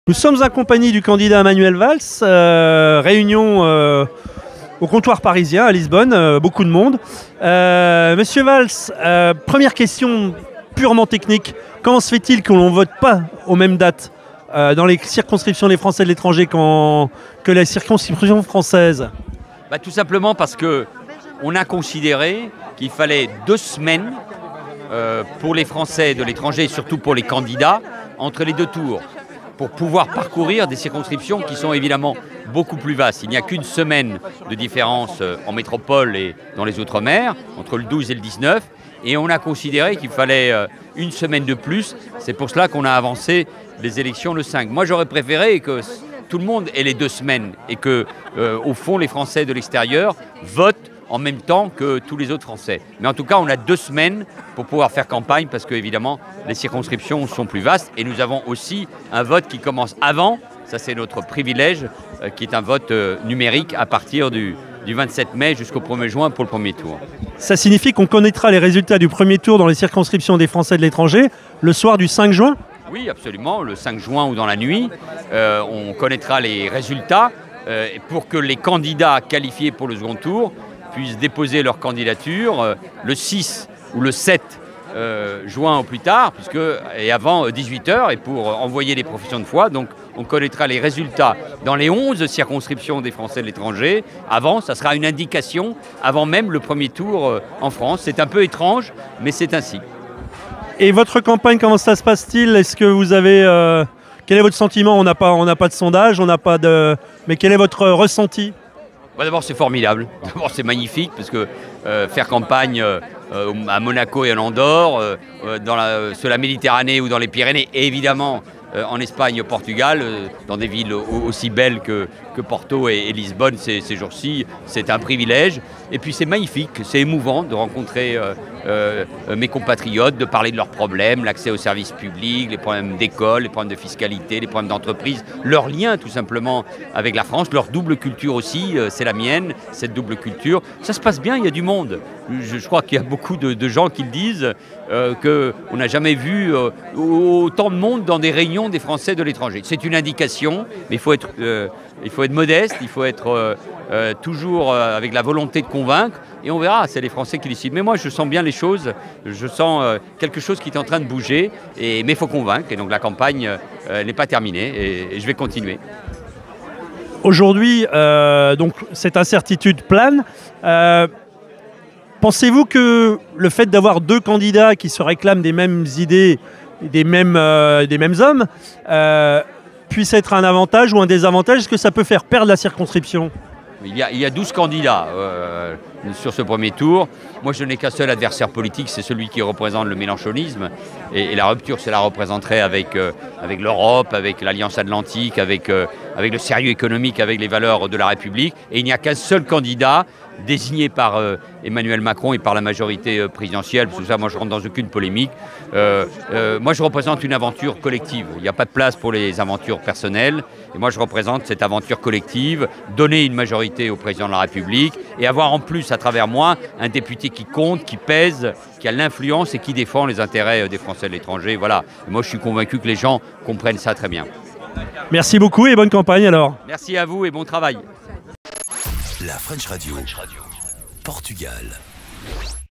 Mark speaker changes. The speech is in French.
Speaker 1: Nous sommes accompagnés du candidat Manuel Valls, réunion au comptoir parisien à Lisbonne, beaucoup de monde. Monsieur Valls, première question purement technique, comment se fait-il que l'on ne vote pas aux mêmes dates dans les circonscriptions des Français de l'étranger que la circonscription française?
Speaker 2: Tout simplement parce qu'on a considéré qu'il fallait 2 semaines pour les Français de l'étranger et surtout pour les candidats entre les 2 tours, pour pouvoir parcourir des circonscriptions qui sont évidemment beaucoup plus vastes. Il n'y a qu'une semaine de différence en métropole et dans les Outre-mer, entre le 12 et le 19, et on a considéré qu'il fallait une semaine de plus. C'est pour cela qu'on a avancé les élections le 5. Moi, j'aurais préféré que tout le monde ait les 2 semaines et que, au fond, les Français de l'extérieur votent en même temps que tous les autres Français. Mais en tout cas, on a 2 semaines pour pouvoir faire campagne parce que, évidemment, les circonscriptions sont plus vastes et nous avons aussi un vote qui commence avant, ça c'est notre privilège, qui est un vote numérique à partir du 27 mai jusqu'au 1er juin pour le premier tour.
Speaker 1: Ça signifie qu'on connaîtra les résultats du premier tour dans les circonscriptions des Français de l'étranger le soir du 5 juin?
Speaker 2: Oui, absolument, le 5 juin ou dans la nuit, on connaîtra les résultats pour que les candidats qualifiés pour le second tour puissent déposer leur candidature le 6 ou le 7 juin au plus tard, et avant 18h, et pour envoyer les professions de foi. Donc on connaîtra les résultats dans les 11 circonscriptions des Français de l'étranger. Avant, ça sera une indication, avant même le premier tour en France. C'est un peu étrange, mais c'est ainsi.
Speaker 1: Et votre campagne, comment ça se passe-t-il? Est-ce que vous avez... quel est votre sentiment? On n'a pas de sondage, mais quel est votre ressenti?
Speaker 2: D'abord, c'est formidable. D'abord, c'est magnifique, parce que faire campagne à Monaco et à Andorre, sur la Méditerranée ou dans les Pyrénées, et évidemment en Espagne, au Portugal, dans des villes aussi belles que Porto et Lisbonne ces jours-ci, c'est un privilège. Et puis c'est magnifique, c'est émouvant de rencontrer mes compatriotes, de parler de leurs problèmes, l'accès aux services publics, les problèmes d'école, les problèmes de fiscalité, les problèmes d'entreprise, leur lien tout simplement avec la France, leur double culture aussi, c'est la mienne, cette double culture. Ça se passe bien, il y a du monde. Je crois qu'il y a beaucoup de gens qui le disent, qu'on n'a jamais vu autant de monde dans des réunions des Français de l'étranger. C'est une indication, mais il faut être modeste, il faut être toujours avec la volonté de convaincre, et on verra, c'est les Français qui décident. Mais moi, je sens bien les choses, je sens quelque chose qui est en train de bouger, mais il faut convaincre, et donc la campagne n'est pas terminée, et je vais continuer.
Speaker 1: Aujourd'hui, donc cette incertitude plane. Pensez-vous que le fait d'avoir 2 candidats qui se réclament des mêmes idées, des mêmes hommes, puisse être un avantage ou un désavantage? Est-ce que ça peut faire perdre la circonscription?
Speaker 2: Il y a 12 candidats sur ce premier tour. Moi, je n'ai qu'un seul adversaire politique, c'est celui qui représente le mélenchonisme. Et la rupture, c'est la représenterait avec l'Europe, avec l'Alliance Atlantique, avec le sérieux économique, avec les valeurs de la République. Et il n'y a qu'un seul candidat désigné par Emmanuel Macron et par la majorité présidentielle. Parce que ça, moi, je rentre dans aucune polémique. Moi, je représente une aventure collective. Il n'y a pas de place pour les aventures personnelles. Et moi, je représente cette aventure collective, donner une majorité au président de la République et avoir en plus, à travers moi, un député qui compte, qui pèse, qui a l'influence et qui défend les intérêts des Français de l'étranger. Voilà. Et moi, je suis convaincu que les gens comprennent ça très bien.
Speaker 1: Merci beaucoup et bonne campagne alors.
Speaker 2: Merci à vous et bon travail.
Speaker 3: La French Radio, Portugal.